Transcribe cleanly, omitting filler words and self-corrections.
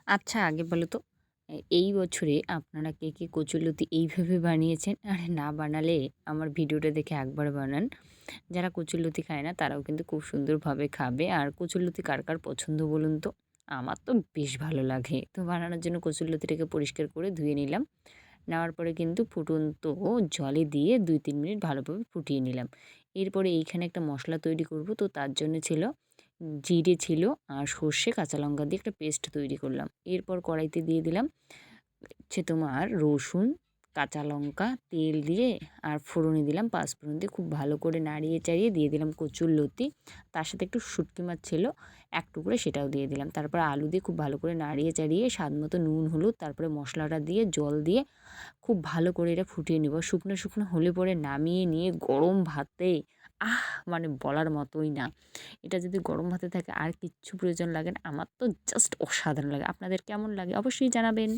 আচ্ছা আগে বলো তো এই বছরে আপনারা কে, কে কচুরলতি এইভাবে বানিয়েছেন? আর না বানালে আমার ভিডিওটা দেখে একবার বানান। যারা কচুরলতি খায় না তারাও কিন্তু খুব সুন্দরভাবে খাবে। আর কচুরলতি কার, কার পছন্দ বলুন তো? আমার তো বেশ ভালো লাগে। তো বানানোর জন্য কচুরলতিটাকে পরিষ্কার করে ধুয়ে নিলাম। নেওয়ার পরে কিন্তু ফুটন্ত জলে দিয়ে ২-৩ মিনিট ভালোভাবে ফুটিয়ে নিলাম। এরপরে এইখানে একটা মশলা তৈরি করব। তো তার জন্য ছিল জিরে ছিল আর সর্ষে, কাঁচা লঙ্কা দিয়ে একটা পেস্ট তৈরি করলাম। এরপর কড়াইতে দিয়ে দিলাম হচ্ছে তোমার রসুন, কাঁচা লঙ্কা, তেল দিয়ে আর ফোড়নে দিলাম পাঁচফোড়ন দিয়ে খুব ভালো করে নাড়িয়ে চাড়িয়ে দিয়ে দিলাম কচুরলতি। তার সাথে একটু শুঁটকি মাছ ছিল ১ টুকরো সেটাও দিয়ে দিলাম। তারপর আলু দিয়ে খুব ভালো করে নাড়িয়ে চাড়িয়ে স্বাদমতো নুন, হলুদ তারপরে মশলাটা দিয়ে জল দিয়ে খুব ভালো করে এটা ফুটিয়ে নেব। শুকনো, শুকনো হলে পরে নামিয়ে নিয়ে গরম ভাতে মানে বলার মতোই না। এটা যদি গরম ভাতে থাকে আর কিচ্ছু প্রয়োজন লাগে না। আমার তো জাস্ট অসাধারণ লাগে। আপনাদের কেমন লাগে অবশ্যই জানাবেন।